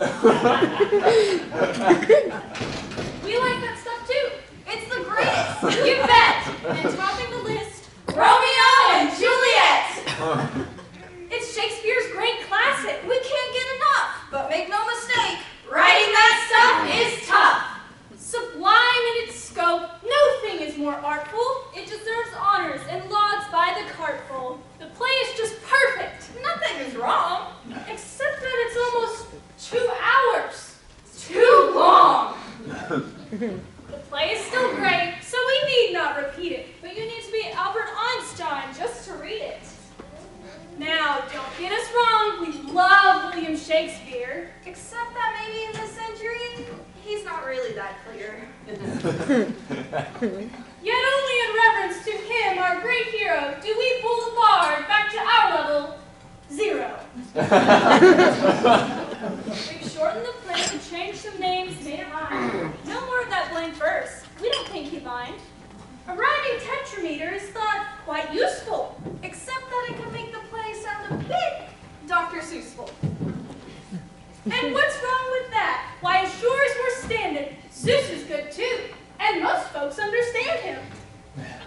We like that stuff too. It's the greatest. You bet. And topping the list, Romeo and Juliet. It's Shakespeare's great classic. We can't get enough. But make no mistake, writing that stuff is tough. Sublime in its scope, no thing is more artful. It deserves honors and lauds by the cartful. The play is just perfect. Nothing is wrong, except that it's almost 2 hours. It's too long. The play is still great, so we need not repeat it. But you need to be Albert Einstein just to read it. Now, don't get us wrong, we love William Shakespeare. Except that maybe in this century, he's not really that clear. Yet only in reverence to him, our great hero, do we pull the bard back to our level 0. We've shortened the play and changed some names, made it rhyme. No more of that blank verse. We don't think he'd mind. A rhyming tetrameter is thought quite useful, except that it can make the play sound a bit Dr. Seussful. And what's wrong with that? Why, as sure as we're standing, Zeus is good too, and most folks understand him.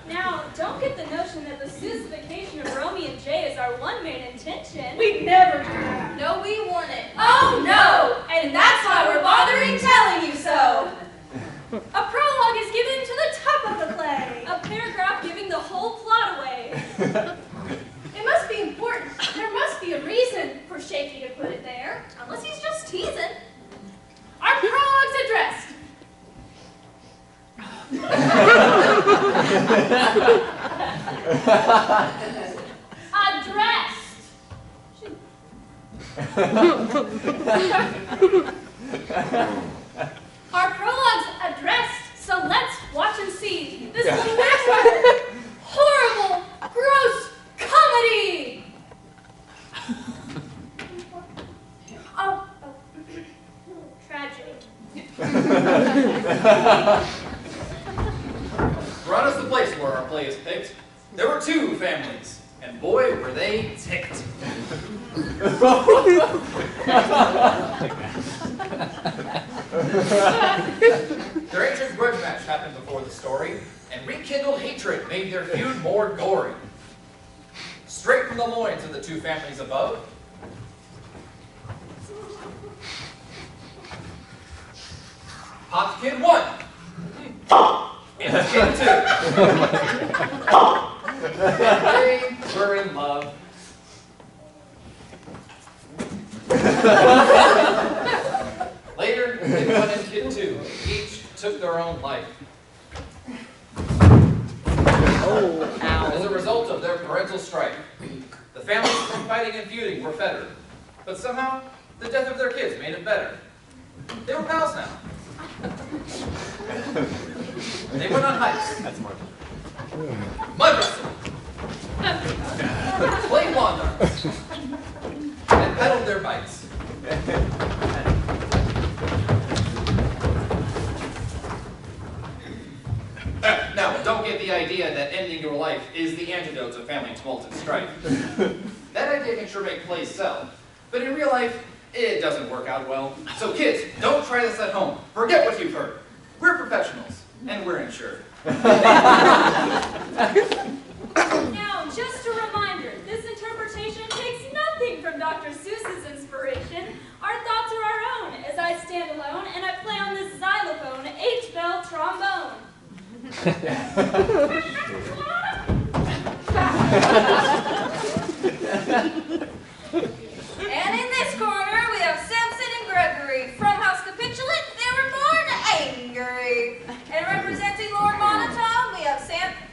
Now, don't get the notion that the Seussification of Romeo and J is our one main intention. We'd never do that. No, we want it. Oh, no! And that's why we're bothering telling you so. A prologue is given to the top of the play. A paragraph giving the whole plot away. It must be important. There must be a reason for Shaky to put it there, unless he's just teasing. Our prologue's addressed. Our prologue's addressed, so let's watch and see this lamentable, horrible, gross comedy. Oh, tragedy. Brought us the place where our play is picked. There were 2 families, and boy, were they ticked. Their ancient grudge match happened before the story, and rekindled hatred made their feud more gory. Straight from the loins of the 2 families above, popped kid 1. It's kid 2. And they were in love. Later, kid 1 and kid 2 each took their own life. Oh, ow. As a result of their parental strife, the families from fighting and feuding were fettered. But somehow, the death of their kids made it better. They were pals now. They went on hikes. That's smart. Mud wrestled. Played lawn darts. And pedaled their bikes. Now, don't get the idea that ending your life is the antidote to family tumult and strife. That idea can sure make plays sell, but in real life, it doesn't work out well. So kids, don't try this at home. Forget what you've heard. We're professionals, and we're insured. Now, just a reminder, this interpretation takes nothing from Dr. Seuss's inspiration. Our thoughts are our own, as I stand alone and I play on this xylophone, H-bell trombone. And in this corner, we have Samson and Gregory. From House Capitulant, they were born angry. And representing Lord Monotone, we have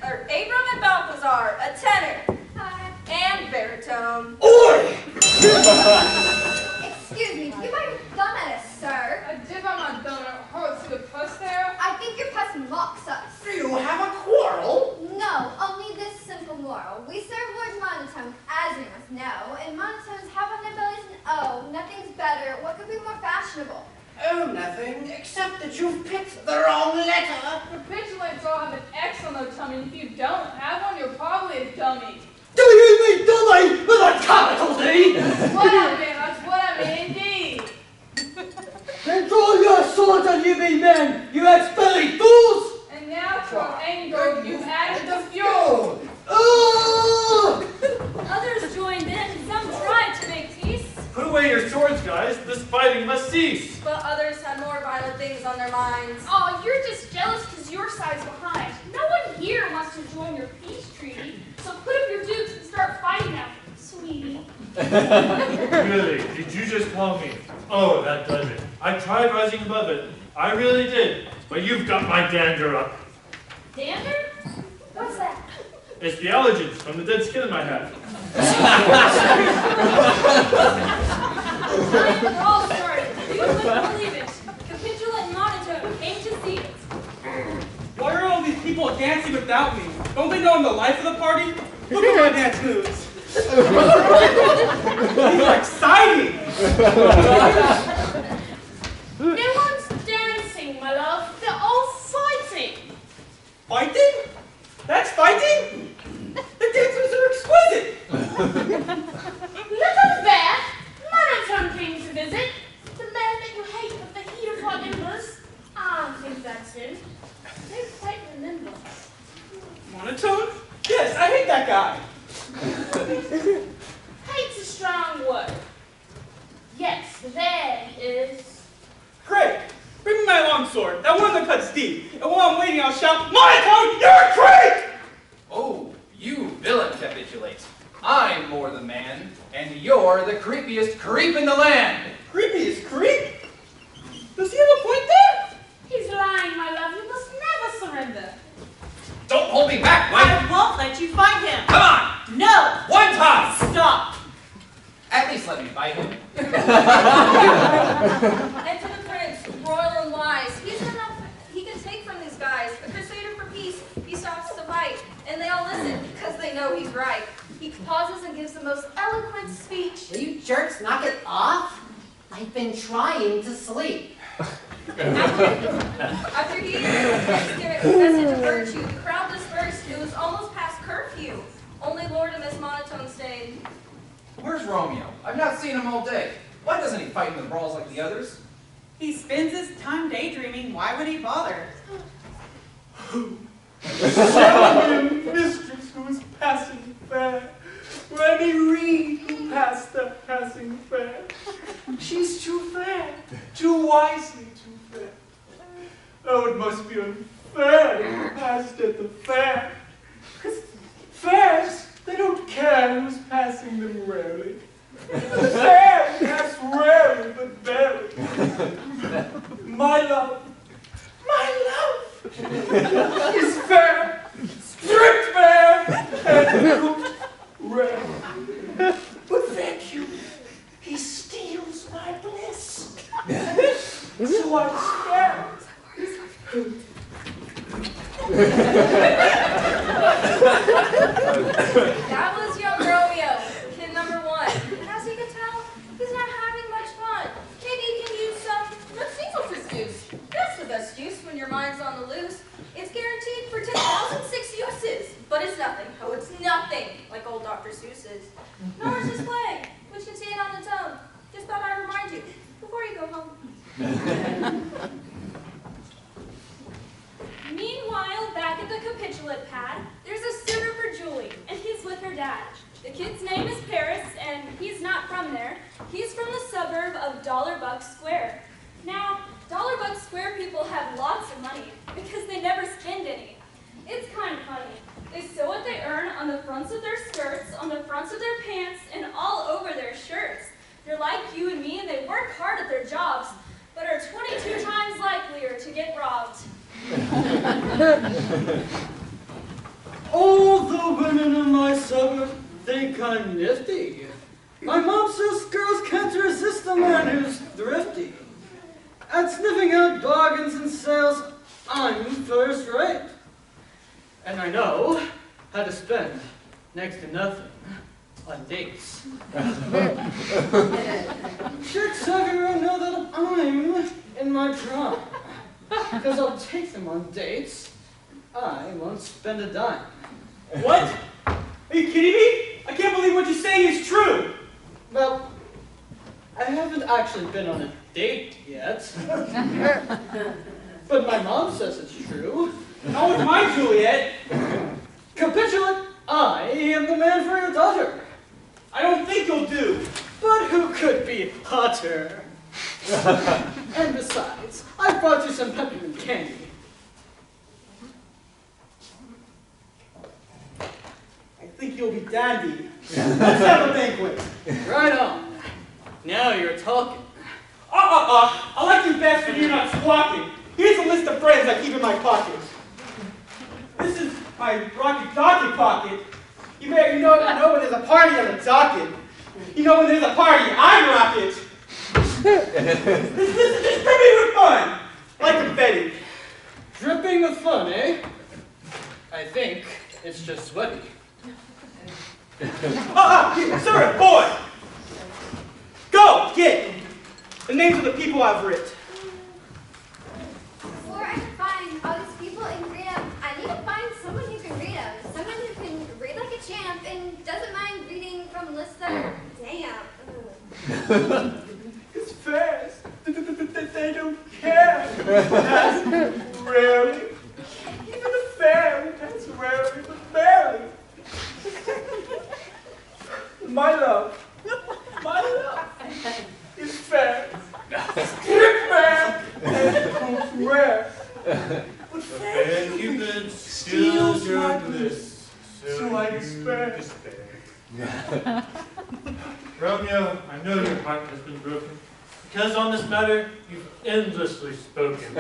Abram and Balthazar, a tenor. Hi. And baritone. Oi! Excuse me, do you mind thumb at us, sir? I dip on my thumb and it hurts. Good puss there? I think your pus mocks us. Do you have a quarrel? No, only this simple moral. We serve Lord Monotone, as you must know, and monotones have on their bellies an O. Nothing's better. What could be more fashionable? Oh, nothing, except that you've picked the wrong letter. Capitulates all have an X on their tummy, and if you don't have one, you're probably a dummy. Do you mean dummy with a capital D? That's what I mean, indeed. sort have you been then, you ex-belly fools? And now to our anger, you've added the fuel. Oh! Others joined in. Some tried to make peace. Put away your swords, guys. This fighting must cease. But others had more violent things on their minds. Oh, you're just jealous because your side's behind. No one here wants to join your peace treaty. So put up your dukes and start fighting now, sweetie. Really? Did you just call me? Oh, that does it. I tried rising above it. I really did. But you've got my dander up. Dander? What's that? It's the allergens from the dead skin in my hat. Giant brawl started. You wouldn't believe it. Capitulant and monotone came to see it. Why are all these people dancing without me? Don't they know I'm the life of the party? Look at my dance moves. These are exciting. No one's dancing, my love. They're all fighting. Fighting? That's fighting? The dancers are exquisite. Little bear, monotone came to visit. The man that you hate with the heat of hot embers. I think that's him. They quite remember. Monotone? Yes, I hate that guy. Hate's a strong word. Yes, there he is. Great. Bring me my longsword, that one that cuts deep. And while I'm waiting, I'll shout, Monotone, you're a creep! Oh, you villain capitulate. I'm more the man, and you're the creepiest creep in the land. Creepiest creep? Does he have a point there? He's lying, my love. You must never surrender. Don't hold me back, wife. I won't let you fight him. Come on. No. One time. Stop. At least let me fight him. Enter the prince, royal and wise. He's enough he can take from these guys. A crusader for peace, he stops to fight. And they all listen, because they know he's right. He pauses and gives the most eloquent speech. Will you jerks knock it off? I've been trying to sleep. After he gives a message of virtue, the crowd dispersed. It was almost past curfew. Only Lord and Miss Monotone stayed. Where's Romeo? I've not seen him all day. Why doesn't he fight in the brawls like the others? He spends his time daydreaming. Why would he bother? Show him mistress who is passing fair. Let me read who passed that passing fair. She's too fair, too wisely too fair. Oh, it must be unfair to passed at the fair. 'Cause fairs, they don't care who's passing them rarely. The fair pass rarely but barely. My love is fair, strict fair, and cooked rare. But thank you, he steals my bliss. So I'm scared. That was young Romeo, kid number 1. And as you can tell, he's not having much fun. Maybe he can use some Seussification juice. That's the best juice when your mind's on the loose. It's guaranteed for 10,006 uses. But it's nothing. Oh, it's nothing like old Dr. Seuss's. Nor is his play, which can see it on its own. Just thought I'd remind you before you go home. Meanwhile, back at the capitulate pad, there's a suitor for Julie, and he's with her dad. The kid's name is Paris, and he's not from there. He's from the suburb of Dollarbuck Square. Now, Dollarbuck Square people have lots of money because they never spend any. It's kind of funny. They sew what they earn on the fronts of their skirts, on the fronts of their pants, and all over their shirts. They're like you and me, and they work hard at their jobs, but are 22 times likelier to get robbed. All the women in my suburb think I'm nifty. My mom says girls can't resist a man who's thrifty. At sniffing out bargains and sales, I'm first rate. And I know how to spend next to nothing on dates. Chicks everywhere know that I'm in my prime. Because I'll take them on dates. I won't spend a dime. What? Are you kidding me? I can't believe what you're saying is true. Well, I haven't actually been on a date yet. But my mom says it's true. How is my Juliet? Capitulate, I am the man for your daughter. I don't think you'll do, but who could be hotter? And besides, I brought you some peppermint candy. I think you'll be dandy. Let's have a banquet. Right on. Now you're talking. I like you best when you're not squawking. Here's a list of friends I keep in my pocket. This is my rocket docket pocket. You know when there's a party on the docket. You know when there's a party, I rock it. This is dripping with fun. Like confetti. Dripping with fun, eh? I think it's just sweaty. Sir, boy! Go, get the names of the people I've writ. Before I can find all these people and read them, I need to find someone who can read them. Someone who can read like a champ and doesn't mind reading from lists that are damn. It's fast. They don't care. That's rarely. Even the fair, that's rarely, but barely. My love is fair. Strip fair and rare. But fair Cupid steals your bliss, so I despair. Romeo, I know your heart has been broken, because on this matter you've endlessly spoken.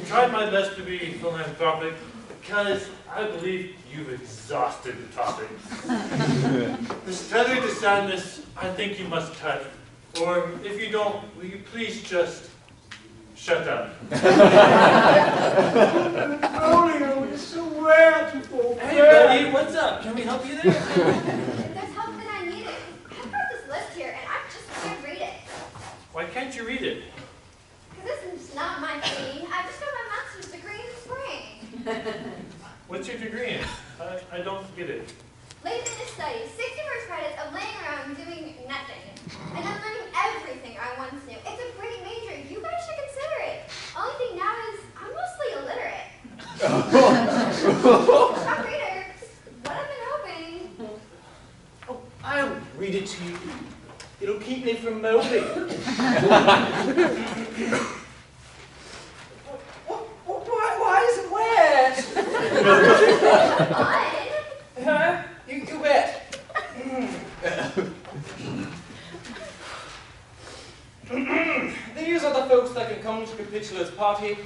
Tried my best to be philanthropic, because I believe you've exhausted the topic. This tether to sadness, I think you must cut. Or if you don't, will you please just shut up? Romeo is so rare to fall. Hey buddy, what's up? Can we help you there? If there's help, then I need it. I brought this list here, and I just can't read it. Why can't you read it? Because this is not my thing. I just got my master's degree in spring. What's your degree in? I don't get it. Late in this study, 60 first credits of laying around doing nothing. And I'm learning everything I once knew. It's a great major. You guys should consider it. Only thing now is I'm mostly illiterate. Top readers. What I've been hoping. Oh, I'll read it to you. It'll keep me from moping. Why is it wet? Fun. Huh? You bet. These are the folks that can come to Capitula's party.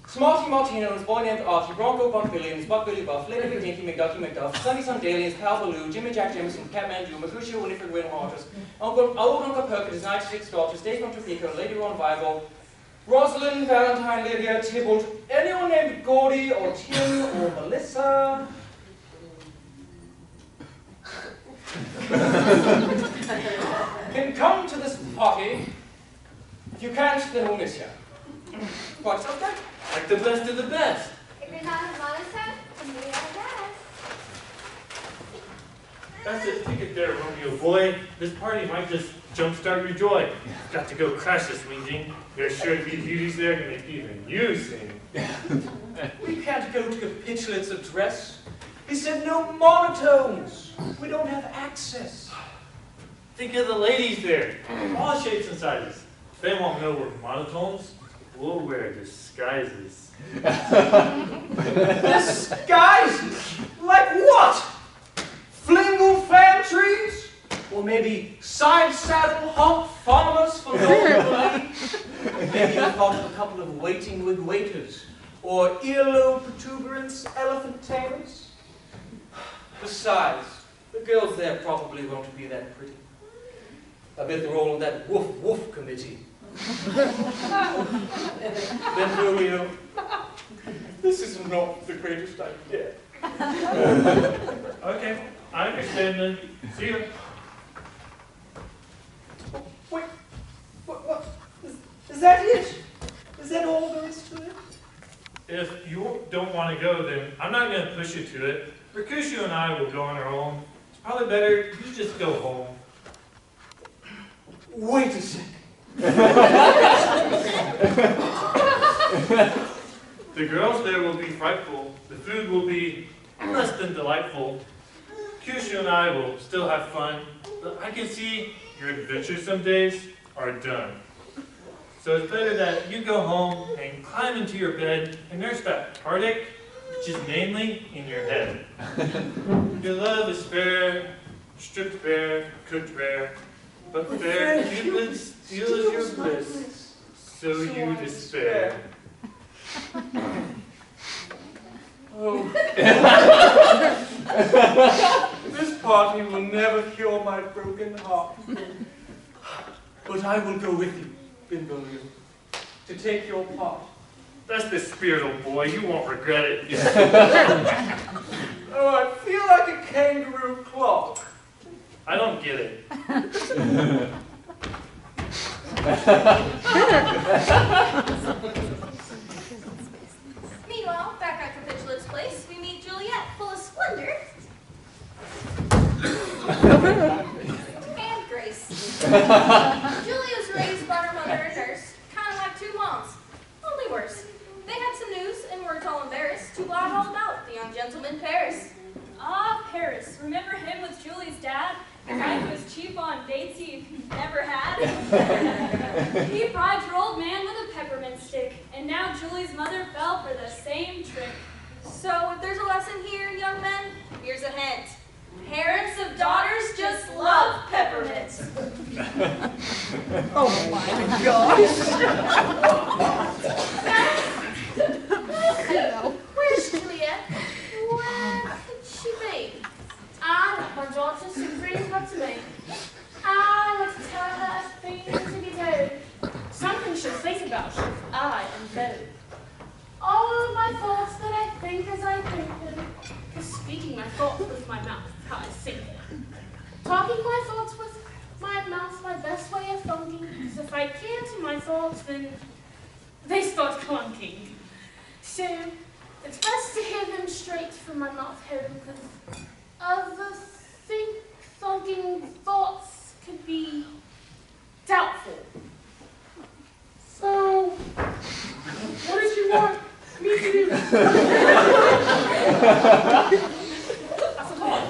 Smarty Martinos, boy named Archie, Bronco Buck Billions, Buck Billy Buff, Lady McDinky, McDucky McDuff, Sunny Sundalians, Pal Baloo, Jimmy Jack Jameson, Catman Jew, Mercutio, Winifred Wynne Waters, Old Uncle Perkins, his 96 daughters, Dave from Topeka, Lady Ron Vival, Rosalind, Valentine, Lydia, Tybalt, anyone named Gordy or Tim or Melissa. Can come to this party. If you can't, then we'll miss you. Quite something? Like the best of the best. If you're not a monotone, then we are best. That's a ticket there, Romeo boy. This party might just jumpstart your joy. Got to go crash this meeting. There's sure to be beauties there to make even you sing. We can't go to Capitulate's address. He said no monotones. We don't have access. Think of the ladies there. All shapes and sizes. They won't know we're monotones. We'll wear disguises. Disguises? Like what? Flingle fan trees? Or maybe side saddle hump farmers for no. Maybe you thought of a couple of waiting with waiters. Or earlobe protuberance elephant tails? Besides, the girls there probably won't be that pretty. I bet they're all on that woof woof committee. Then Romeo, this is not the greatest idea. Okay, I understand then. See you. Wait, what? Is that it? Is that all there is to it? If you don't want to go, then I'm not going to push you to it. Mercutio and I will go on our own. It's probably better you just go home. Wait a sec. The girls there will be frightful. The food will be less than delightful. Kyushu and I will still have fun, but I can see your adventures some days are done. So it's better that you go home and climb into your bed and nurse that heartache, which is mainly in your head. Your love is fair, stripped bare, cooked rare, but fair Cupid steals your bliss, so you despair. Oh. This party will never cure my broken heart. But I will go with you, Benvolio, to take your part. That's the spirit, old boy. You won't regret it. Oh, I feel like a kangaroo clock. I don't get it. Meanwhile, back at Capitulate's place, we meet Juliet, full of splendor and grace. Julia was raised by her mother and nurse, kind of like two moms, only worse. They had some news and weren't all embarrassed to blab all about the young gentleman Paris. Ah, Paris. Remember him with Julie's dad? The guy who was cheap on dates he never had? He bribed her old man with a peppermint stick, and now Julie's mother fell for the same trick. So if there's a lesson here, young men, here's a hint. Parents of daughters just love peppermints. Oh my gosh. Hello. Where's Juliet? Where could she be? I want my daughter to bring her to me. I want to tell her a thing to be told. Something she'll think about if I am told. All of my thoughts that I think as I think them, is speaking my thoughts with my mouth, how I think them. Talking my thoughts with my mouth, my best way of thinking, because if I can't in my thoughts, then they start clunking. So, it's best to hear them straight from my mouth home, because other thinking thoughts could be doubtful. So, what did you want me to do? I forgot.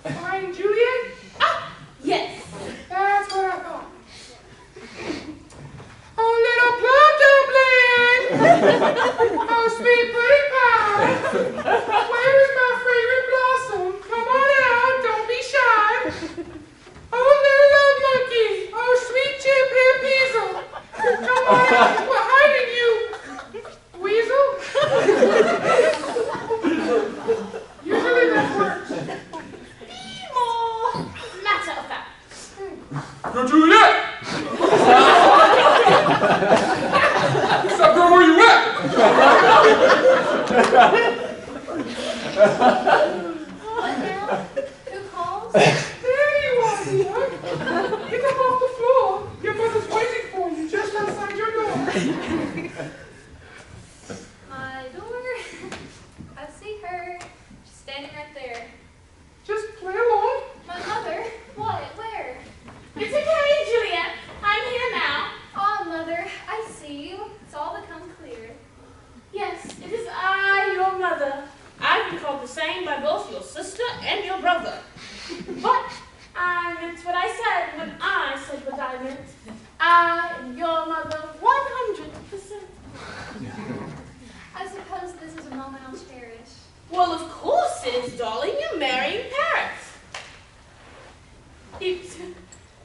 Find Juliet? Ah, yes. That's what I thought. Oh, little plum dumpling! Oh, sweet pretty pie! Where is my fragrant blossom? Come on out, don't be shy. Oh, little love monkey! Oh, sweet chip hair weasel! Come on out, we're hiding you, weasel! Usually that works. Be more matter of fact. Go Juliet! Stop, girl, where you at? What now? Who calls? There you are, dear. Get up off the floor. Your mother's waiting for you just outside your door. My door. I see her. She's standing right there. Just play along. My mother? What? Where? It's okay, Juliet. I'm here now. Oh, Mother, I see you. It's all become clear. Yes, it is I, your mother. I've been called the same by both your sister and your brother. But I meant what I said when I said what I meant. I am your mother 100%. I suppose this is a moment I'll cherish. Well, of course it is, darling. You're marrying Paris.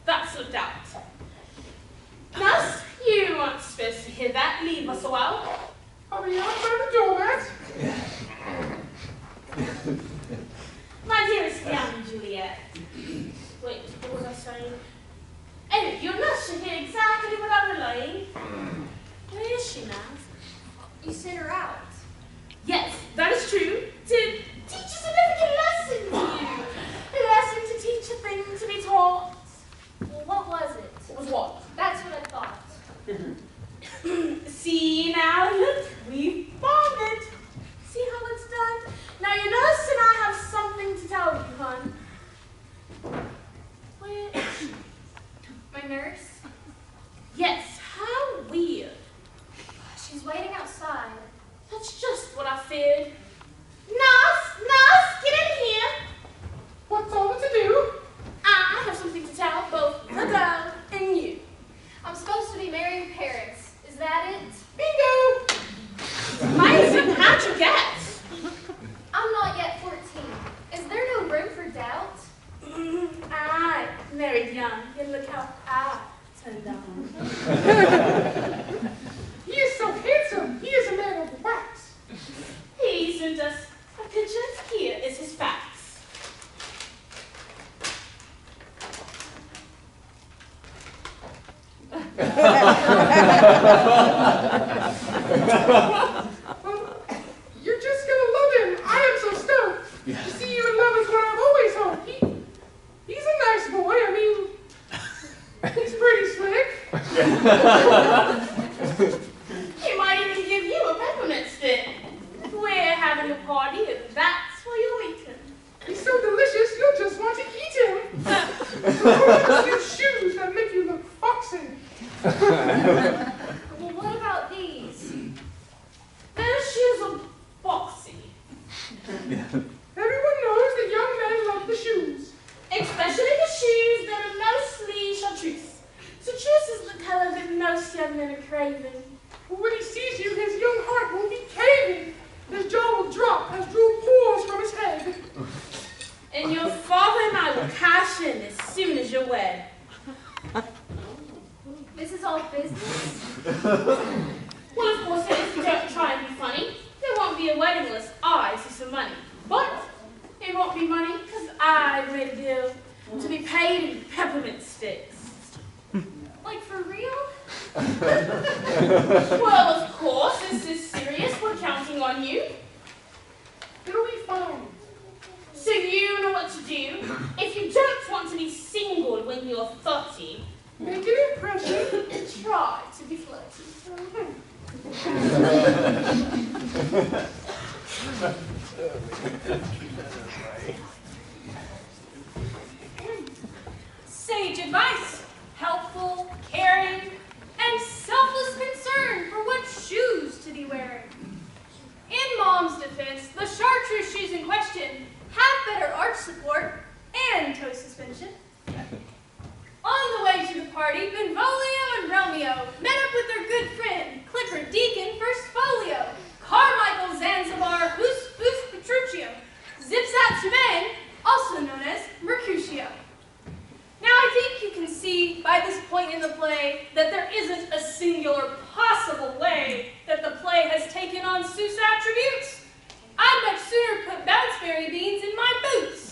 That slipped out. Nurse, you weren't supposed to hear that. Leave us a while. I'll be outside the doormat. My dearest young Juliet. Wait, what was I saying? Oh, your nurse should hear exactly what I'm relaying. Where is she now? You sent her out. Yes, that is true. To teach a significant lesson to you. A lesson to teach a thing to be taught. Well, what was it? What was what? That's what I thought. See now, look, we've found it. See how it's done? Now your nurse and I have something to tell you, hon. Where is she? nurse. Yes, how weird. She's waiting outside. That's just what I feared. Nurse, get in here. What's all to do? I have something to tell both the girl and you. I'm supposed to be marrying parents. Is that it? Bingo! Amazing, how'd you guess? I'm not yet 14. Is there no room for doubt? I married young, and look how I turned out. He is so handsome. He is a man of wax. He sent us a picture. Here is his fax. You're just gonna love him. I am so stoked. To see you in love is what I've always hoped. He's a nice boy. I mean, he's pretty slick. He might even give you a peppermint stick. We're having a party, and that's where you're eating. He's so delicious, you'll just want to eat him. So what about these shoes that make you look foxy? Well, what about these? Those shoes are boxy, Everyone knows that young men love the shoes. especially the shoes that are mostly chartreuse. Chartreuse is the color that most young men are craving. But when he sees you, his young heart will be caving. His jaw will drop as drool pours from his head. And your father and I will cash in as soon as you're wed. This is all business? Well, of course, if you don't try and be funny, there won't be a wedding unless I see some money. But it won't be money because I've made a deal to be paid in peppermint sticks. Like, for real? Well, of course, this is serious. We're counting on you. It'll be fine. So you know what to do. If you don't want to be single when you're 30, Make an impression. try to be flirty. Sage advice, helpful, caring, and selfless concern for what shoes to be wearing. In Mom's defense, the chartreuse shoes in question have better arch support and toe suspension. On the way to the party, Benvolio and Romeo met up with their good friend, Clifford Deacon First Folio, Carmichael Zanzibar Hus Petruccio, Zipzap Shebang, also known as Mercutio. Now I think you can see by this point in the play that there isn't a singular possible way that the play has taken on Seuss attributes. I'd much sooner put bounceberry beans in my boots.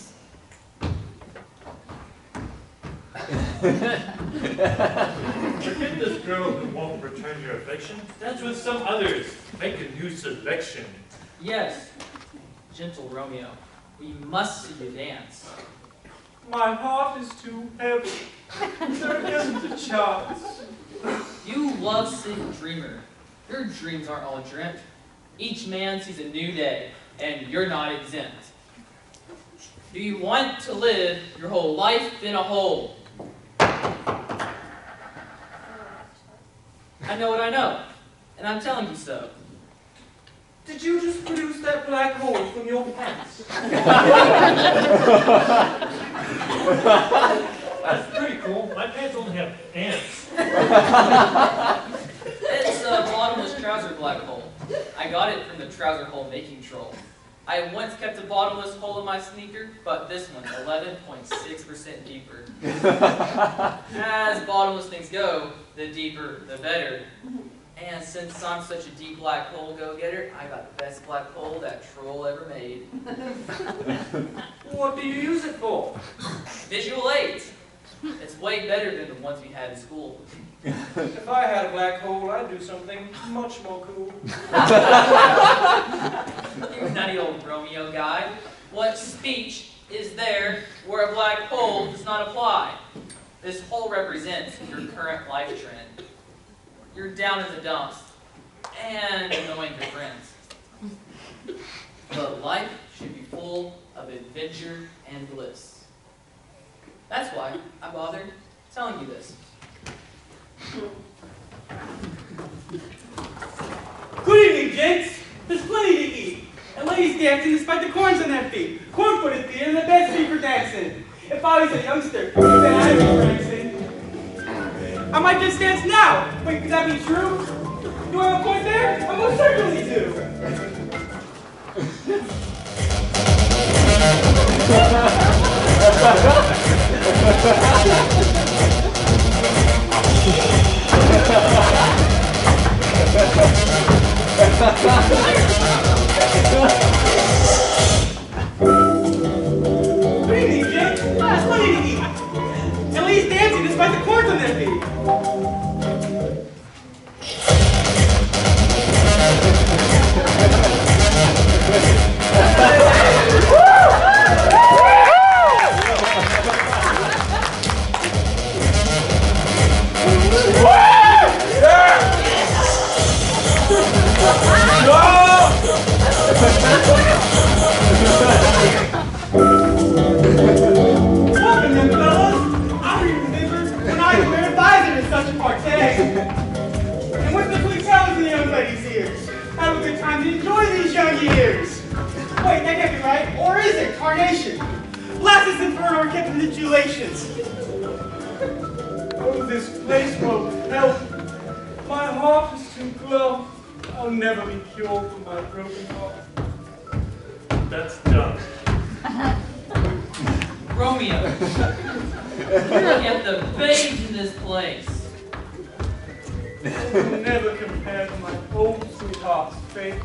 Forget this girl who won't return your affection. Dance with some others. Make a new selection. Yes, gentle Romeo, we must see you dance. My heart is too heavy. There isn't a chance. You love-sick dreamer. Your dreams aren't all dreamt. Each man sees a new day, and you're not exempt. Do you want to live your whole life in a hole? I know what I know, and I'm telling you so. Did you just produce that black hole from your pants? That's pretty cool. My pants only have ants. It's a bottomless trouser black hole. I got it from the trouser hole making troll. I once kept a bottomless hole in my sneaker, but this one's 11.6% deeper. As bottomless things go, the deeper, the better. And since I'm such a deep black hole go-getter, I got the best black hole that troll ever made. What do you use it for? Visual aids. It's way better than the ones we had in school. If I had a black hole, I'd do something much more cool. You nutty old Romeo guy. What speech is there where a black hole does not apply? This hole represents your current life trend. You're down in the dumps and annoying your friends. But life should be full of adventure and bliss. That's why I bothered telling you this. ladies dancing despite the corns on their feet. Corn-foot is being the best feet for dancing. If I was a youngster, then I'd be dancing. I might just dance now. Wait, could that be true? Do I have a point there? I most certainly do. What do you need, Jake? That's what do you need? At least dancing despite the cords on their feet. Welcome, young fellas. I remember when I wear a visor in such a party. And with the quick towels in the young ladies' ears. Have a good time to enjoy these young years. Wait, that can't be right. Or is it? Carnation. Lasses inferno are kept in titulations. Oh, this place won't help. My heart is too glow. I'll never be cured from my broken heart. That's done. Romeo, look at the babes in this place. I will never compare to my old sweetheart's face.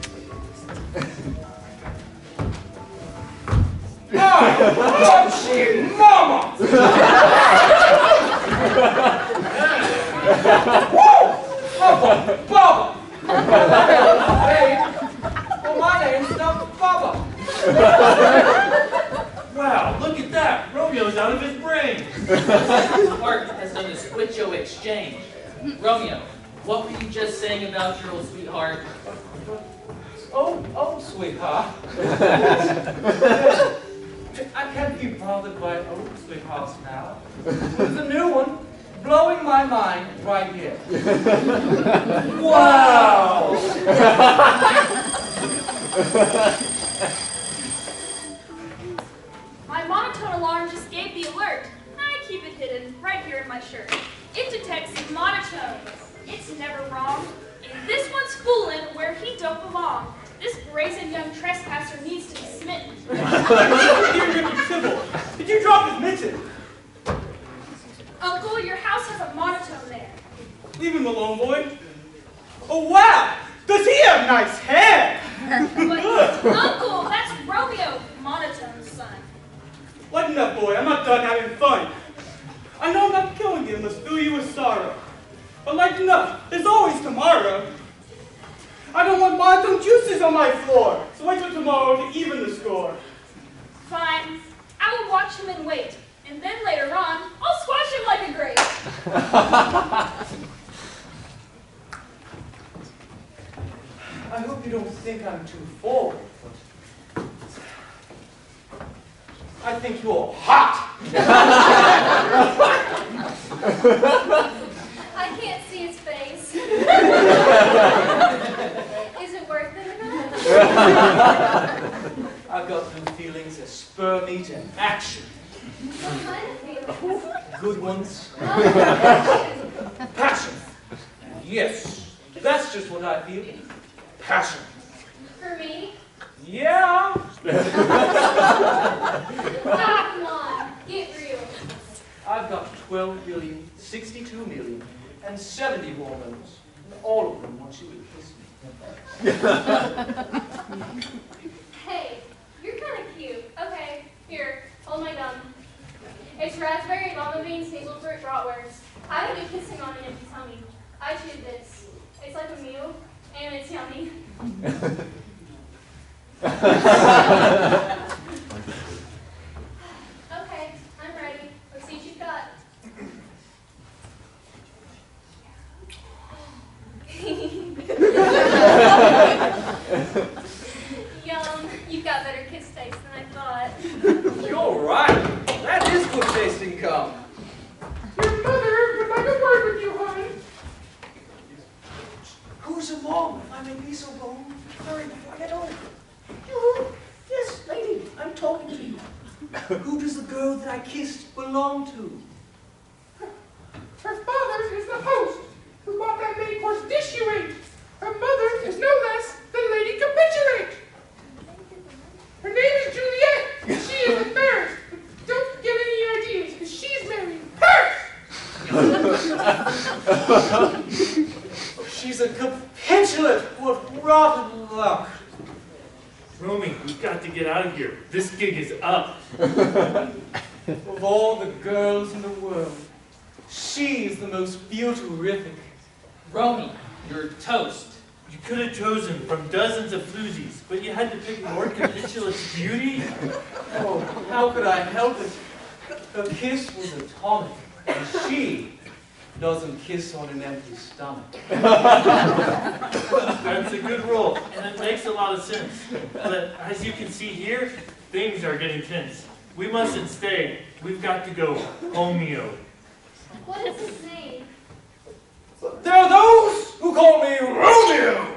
Oh, shit, mama! Woo! Bubba! Hey, well, my name's not Bubba. Wow, look at that. Romeo's out of his brain. His heart has done the switcho exchange. Romeo, what were you just saying about your old sweetheart? Oh, sweetheart. I can't be bothered by old sweethearts now. There's a new one blowing my mind right here. Wow! My monotone alarm just gave the alert. I keep it hidden right here in my shirt. It detects monotones. It's never wrong. And this one's fooling where he don't belong. This brazen young trespasser needs to be smitten. Dear Mr. Sybil, did you drop his mitten? Uncle, your house has a monotone there. Leave him alone, boy. Oh, wow! Does he have nice hair? But, Uncle, that's Romeo, monotone's son. Lighten up, boy. I'm not done having fun. I know I'm not killing you must fill you with sorrow. But lighten up. There's always tomorrow. I don't want monotone juices on my floor. So wait till tomorrow to even the score. Fine. I will watch him and wait. And then later on, I'll squash him like a grape. I hope you don't think I'm too forward, but I think you're hot. I can't see his face. Is it worth it or not? I've got some feelings that spur me to action. What kind of feelings? Good ones. Oh, Passion. Yes, that's just what I feel. Passion. for me? Yeah. Oh, come on. Get real. I've got 12 billion, 62 million, and 70 hormones. All of them want you to kiss me. Hey, you're kind of cute. Okay, here, hold my gum. It's raspberry, lima beans, hazelnut, bratwurst. I would do kissing on an empty tummy. I choose this. It's like a meal, and it's yummy. Okay, I'm ready. Let's see what you've got. Yum, you've got better kiss taste than I thought. You're right. That is good tasting cum. Your mother would like a word with you, honey. Who's along, if I may be so bold? Hurry before I get home. I kissed belong to? Her father is the host who bought that main course dish you ate. Her mother is no less than Lady Capitulate. Her name is Juliet, and she is the fairest. But don't get any ideas, because she's marrying her. She's a capitulate. What rotten luck. Romy, we've got to get out of here. This gig is up. Of all the girls in the world, she is the most beautiful-rific. Romy, you're toast. You could have chosen from dozens of floozies, but you had to pick Lord Capitulate's beauty? Oh, how could I help it? Her kiss was atomic, and she doesn't kiss on an empty stomach. That's a good rule, and it makes a lot of sense. But as you can see here, things are getting tense. We mustn't stay. We've got to go Romeo. What is his name? There are those who call me Romeo!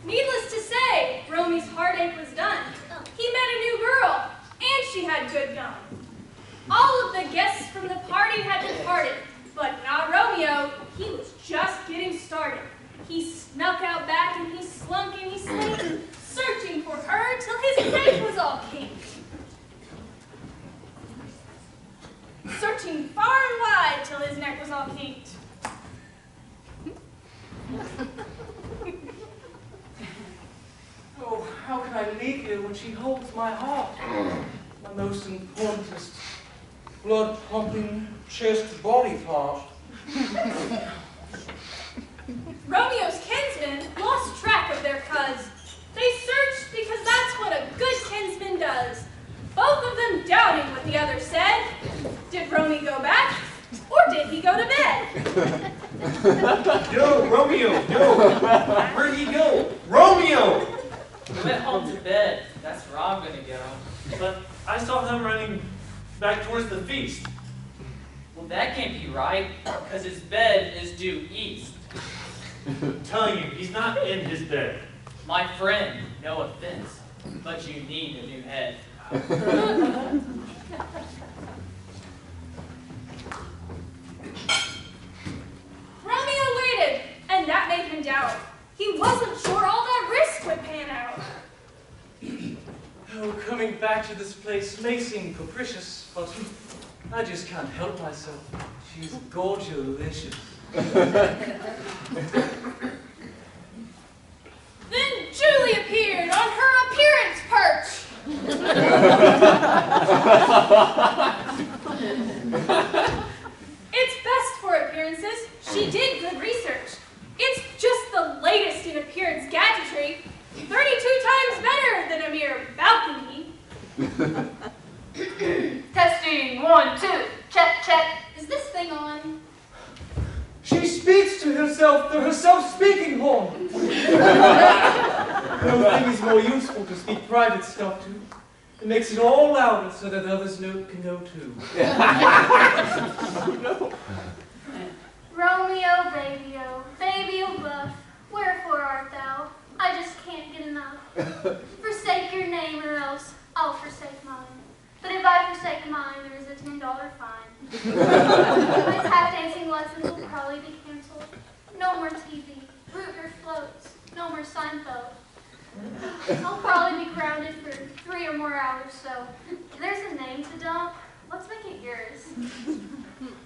Needless to say, Romy's heartache was done. He met a new girl, and she had good gum. All of the guests from the party had departed, but not Romeo. He was just getting started. He snuck out back and he slunk and he slinked, searching for her till his neck was all kinked. Searching far and wide till his neck was all kinked. Oh, how can I leave her when she holds my heart? My most important, blood-pumping, chest body part. Romeo's kinsmen lost track of their cuz. They searched because that's what a good kinsman does. Both of them doubting what the other said. Did Romeo go back, or did he go to bed? No, Romeo, no! Where'd he go? Romeo! He went home to bed. That's where I'm gonna go. But I saw him running back towards the feast. Well, that can't be right, because his bed is due east. I'm telling you, he's not in his bed. My friend, no offense, but you need a new head. Romeo waited, and that made him doubt. He wasn't sure all that risk would pan out. Oh, coming back to this place may seem capricious, but I just can't help myself. She's gorgeous. Then Julie appeared on her appearance perch. It's best for appearances. She did good research. It's just the latest in appearance gadgetry. 32 times better than a mere balcony. Testing, 1, 2, check, check. Is this thing on? She speaks to herself through her self-speaking horn. No thing is more useful to speak private stuff to. It makes it all louder so that others can know too. Romeo, baby-o, baby-o buff, wherefore art thou? I just can't get enough. Forsake your name or else I'll forsake mine. But if I forsake mine, there is a $10 fine. My tap dancing lessons will probably be canceled. No more TV, Rutger floats, no more Seinfeld. I'll probably be grounded for 3 or more hours, so if there's a name to dump, let's make it yours.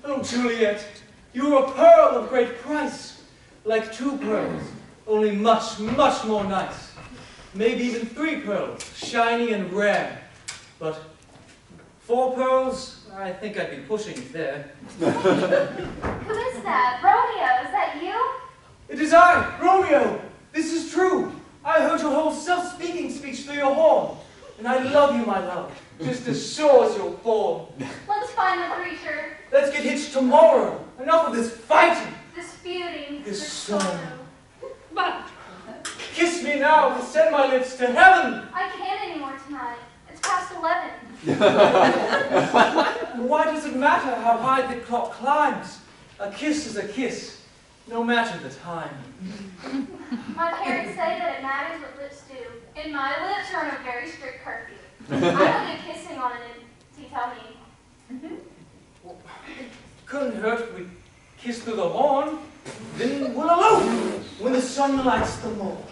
Oh, Juliet, you're a pearl of great price, like 2 pearls, only much, much more nice. Maybe even 3 pearls, shiny and rare. But 4 pearls, I think I'd be pushing it there. Who is that? Romeo, is that you? It is I, Romeo. This is true. I heard your whole self-speaking speech through your horn. And I love you, my love, just as sure as you're born. Let's find the creature. Let's get hitched tomorrow. Enough of this fighting. Disputing. This sorrow. But Kiss me now with send my lips to heaven. I can't anymore tonight. It's past 11. Why does it matter how high the clock climbs? A kiss is a kiss, no matter the time. My parents say that it matters what lips do, and my lips are on a very strict curfew. I don't do kissing on an empty tummy. Couldn't hurt if we kiss through the horn. Then we'll elope when the sun lights the morn.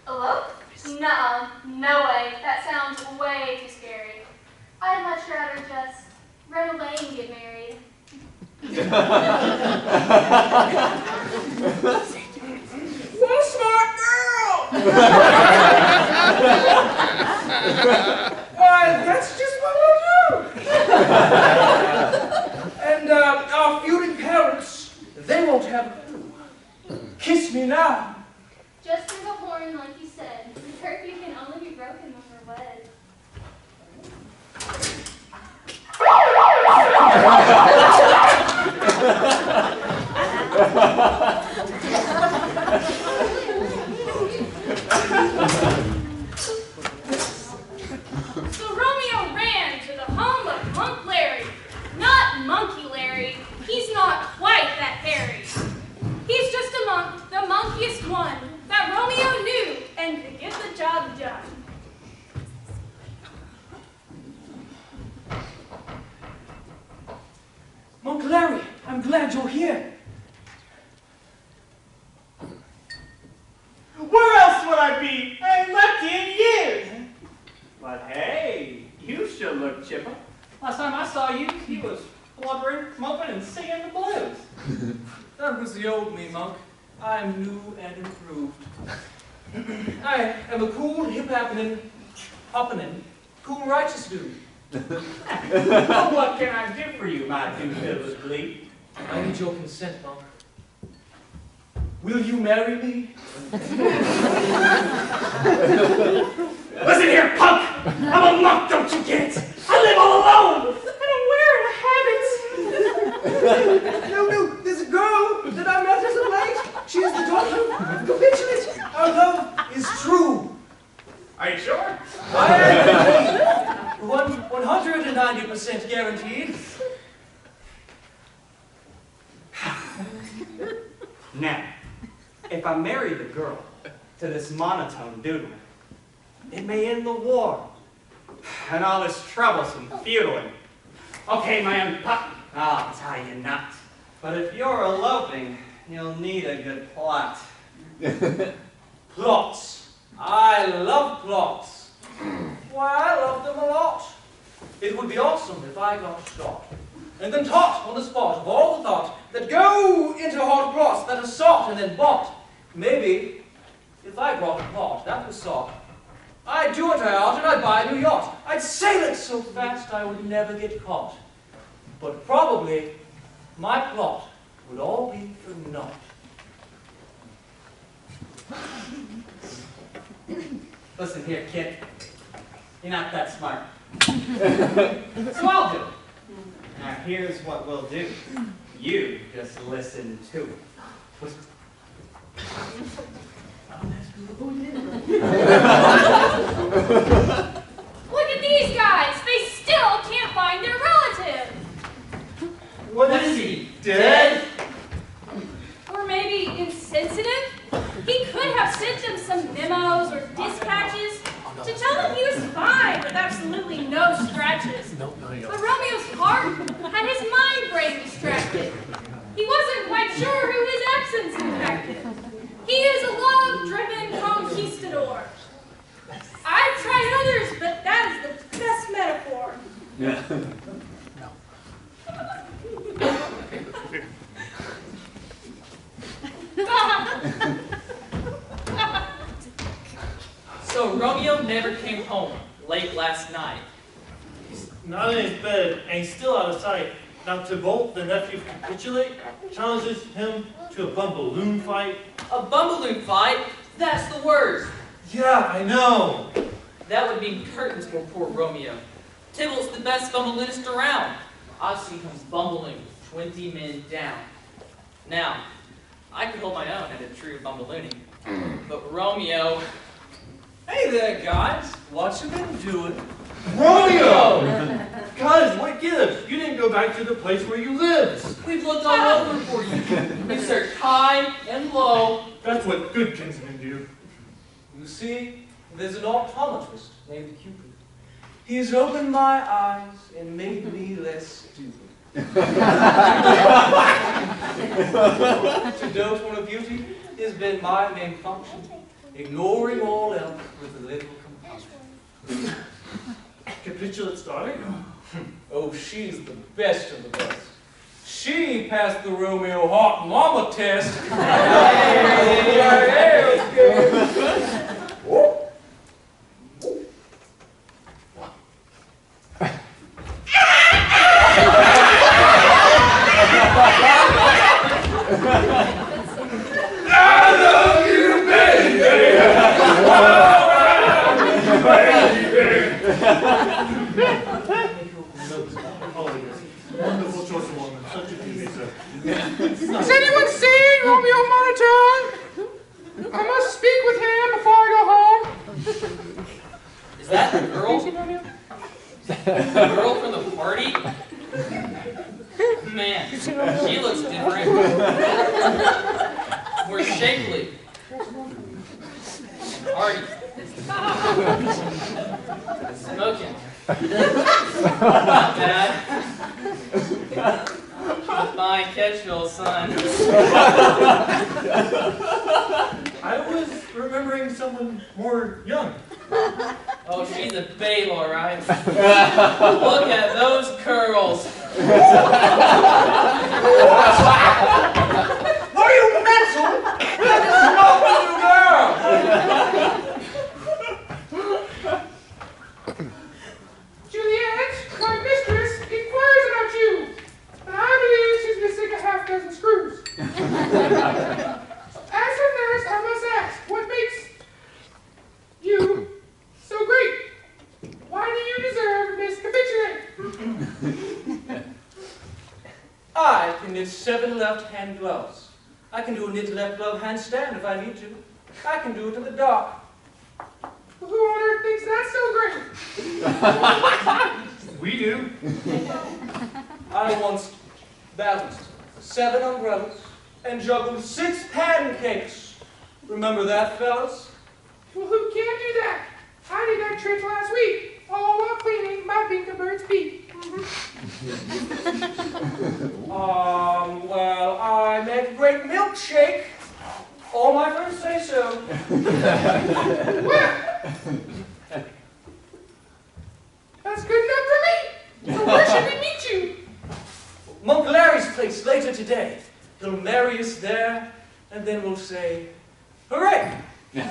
Elope? Nuh-uh. No way. That sounds way too scary. I'd much rather just run away and get married. What a smart girl! Why, that's just what we'll do. And our feuding parents, they won't have a clue. Kiss me now. Just through the horn, like you said. The curfew can only be broken when we're wed. So Romeo ran to the home of Monk Larry. Not Monkey Larry. He's not quite that hairy. He's just a monk, the monkiest one that Romeo knew and could get the job done. Monk Larry, I'm glad you're here. Where else would I be? I ain't left you in years. But hey, you sure look chipper. Last time I saw you, you was blubbering, moping, and singing the blues. That was the old me, Monk. I'm new and improved. I am a cool, hip-happening, hopping, cool, righteous dude. Well, what can I do for you, my two-fiddlers bleed? I need your consent, Monk. Will you marry me? Listen here, punk! I'm a monk, don't you get it? I live all alone! I don't wear habits! No, there's a girl that I met as of late. She is the daughter of Capitulate. Our love is true. Are you sure? I am 190% guaranteed. Now, if I marry the girl to this monotone doodling, it may end the war and all this troublesome feuding. Okay, man, I'll tie you not. But if you're eloping, you'll need a good plot. Plots. I love plots. Why, I love them a lot. It would be awesome if I got shot and then taught on the spot of all the thought that go into hard plots that are sought and then bought. Maybe, if I brought a plot that was sought, I'd do it out and I'd buy a new yacht. I'd sail it so fast I would never get caught. But probably, my plot would all be for naught. Listen here, kid. You're not that smart. So I'll do it. Now here's what we'll do. You just listen to it. Look at these guys. They still can't find their relative. What is he, dead? Or maybe insensitive? He could have sent them some memos or dispatches to tell them he was fine with absolutely no scratches. But Romeo's heart had his mind brain distracted. He wasn't quite sure who his absence impacted. He is a love-driven conquistador. I've tried others, but that is the best metaphor. So Romeo never came home late last night. He's not in his bed, and he's still out of sight. Now Tybalt, the nephew of Capitulate, challenges him to a bumbaloon fight. A bumbaloon fight? That's the worst. Yeah, I know. That would mean curtains for poor Romeo. Tybalt's the best bumbaloonist around. I've seen him bumbaloon 20 men down. Now, I could hold my own at a true bumbalooning, But Romeo, Hey there, guys. What you been doing? Romeo! Guys, what gives? You didn't go back to the place where you lived. we've looked all over for you. We've searched high and low. That's what good kinsmen do. You see, there's an optometrist named Cupid. He's opened my eyes and made me less stupid. To dote on a beauty has been my main function, ignoring all else with a little compassion. Capitulate's daughter? Oh, she's the best of the best. She passed the Romeo hot mama test. Wonderful choice of woman. Such a beauty, sir. Has anyone seen Romeo Monotone? I must speak with him before I go home. Is that the girl? The girl from the party? Man, she looks different. More shapely. Hardy. Smoking. Not bad. Fine catch-all, son. I was remembering someone more young. Oh, she's a babe, all right. Look at those curls. Are you mental? That is not a little girl! Juliet, my mistress, inquires about you. And I believe she's missing a half dozen screws. As her nurse, I must ask, what makes you so great? Why do you deserve Miss Capitulate? I can knit 7 left-hand gloves. I can do a knit left glove handstand if I need to. I can do it in the dark. Who on earth thinks that's so great? We do. I once balanced 7 umbrellas and juggled 6 pancakes. Remember that, fellas? Well, who can't do that? I did that trick last week, all while cleaning my Binkerbird's feet. Well, I make a great milkshake. All my friends say so. Well, that's good enough for me. So where should we meet you? Monk Larry's place later today. He'll marry us there, and then we'll say, hooray! Well,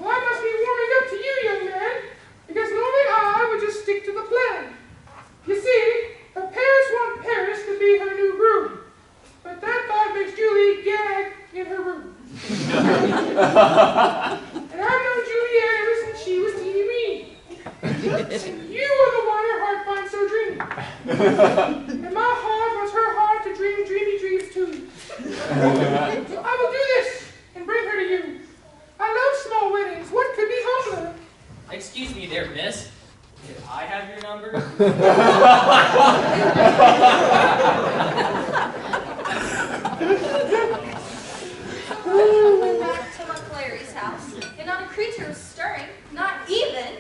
I must be warming up to you, young man, because normally I would just stick to the plan. You see, her parents want Paris to be her new groom, but that thought makes Julie gag in her room. And I've known Juliet ever since she was teeny weeny. You are the one her heart finds so dreamy. And my heart wants her heart to dream dreamy dreams too. So I will do this and bring her to you. I love small weddings. What could be humbler? Excuse me there, miss. Did I have your number? I went back to Uncle Larry's house, and not a creature was stirring, not even.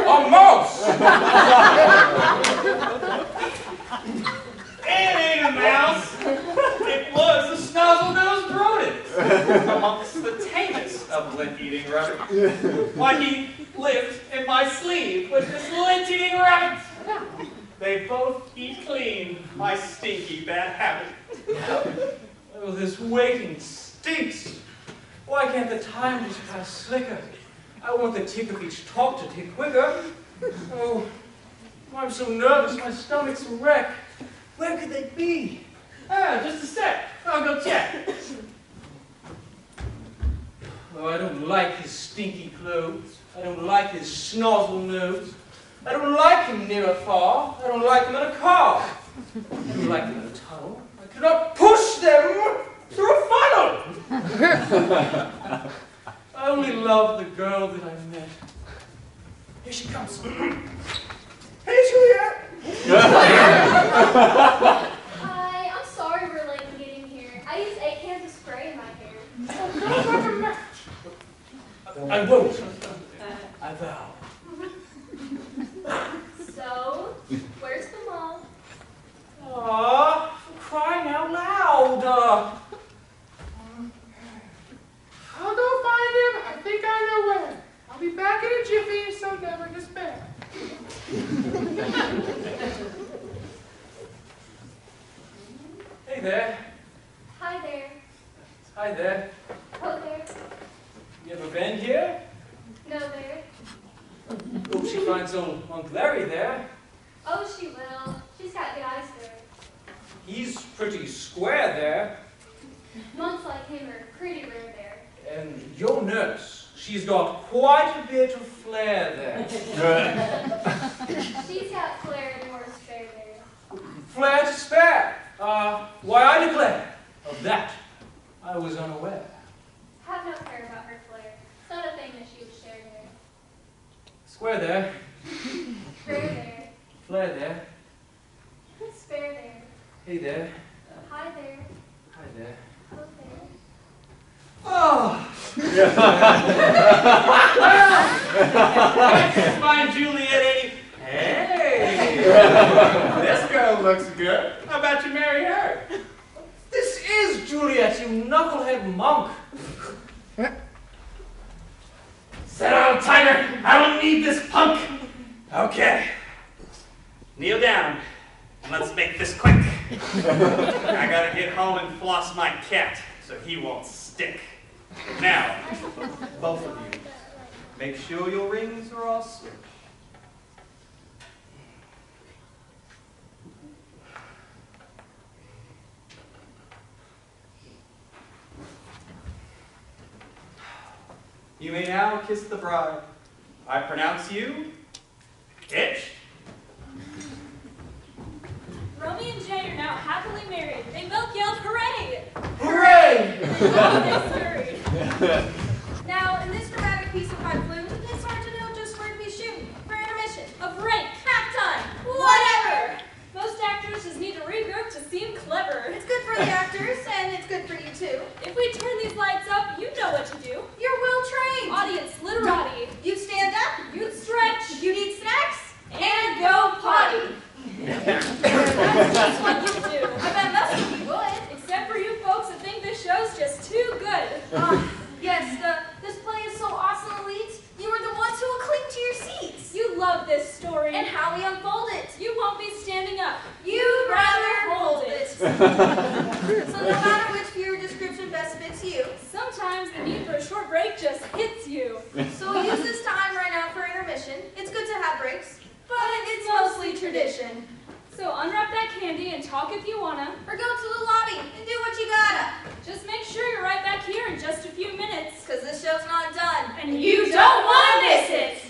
A mouse! It ain't a mouse. It was a snozzle-nosed rodent. Amongst the tamest of lint-eating rabbits. Why, he lived in my sleeve with this lint-eating rabbit. They both eat clean, my stinky bad habit. Oh, this waiting stinks. Why can't the time just pass slicker? I want the tick of each talk to tick quicker. Oh, I'm so nervous, my stomach's a wreck. Where could they be? Ah, just a sec. I'll go check. Oh, I don't like his stinky clothes. I don't like his snozzle nose. near or far. I don't like them in a car. I don't like them in a tunnel. I cannot push them through a funnel. I only love the girl that I met. Here she comes. Hey, Juliet. Hi, I'm sorry we're late in getting here. I used 8 cans of spray in my hair. Sounds like a match. I won't. I vow. So, where's the mom? Aw, I'm crying out loud. I'll go find him. I think I know where. I'll be back in a jiffy, so never despair. Hey there. Hi there. Hi there. Oh, there. You ever been here? No, there. Hope she finds old Uncle Larry there. Oh, she will. She's got good eyes there. He's pretty square there. Monks like him are pretty rare there. And your nurse, she's got quite a bit of flair there. She's got flair and more to spare there. Flair to spare. Why I declare, of that I was unaware. Have no care about her flair. It's not a thing that she would share there. Square there. Rare there. Flair there. Spare there. Hey there. Hi there. Hi there. Oh, there. Oh! Find Juliet, ain't he? Hey! This girl looks good. How about you marry her? This is Juliet, you knucklehead monk. Sit down, tiger. I don't need this punk. Okay. Kneel down. Let's make this quick. I gotta get home and floss my cat so he won't stick. Now, both of you, make sure your rings are all switched. You may now kiss the bride. I pronounce you hitched. Romeo and Jane are now happily married. They both yelled, hooray! Hooray! They scurried. Now, in this dramatic piece of high flume, it's hard to know just where to be shooting. For intermission. A break. Halftime. Whatever. Most actors just need to regroup to seem clever. It's good for the actors, and it's good for you too. If we turn these lights up, you know what to do. You're well trained. Audience, literati. You'd stand up. You'd stretch. You'd eat snacks. And go potty. That's just what you do. I bet most of you would. Except for you folks that think this show's just too good. Yes, this play is so awesome, Elite. You are the ones who will cling to your seats. You love this story. And how we unfold it. You won't be standing up. You'd rather hold it. So no matter which viewer description best fits you. Sometimes the need for a short break just hits you. So we'll use this time right now for intermission. It's good to have breaks, but it's mostly tradition. So unwrap that candy and talk if you wanna. Or go to the lobby and do what you gotta. Just make sure you're right back here in just a few minutes. Because this show's not done. And you don't want to miss it!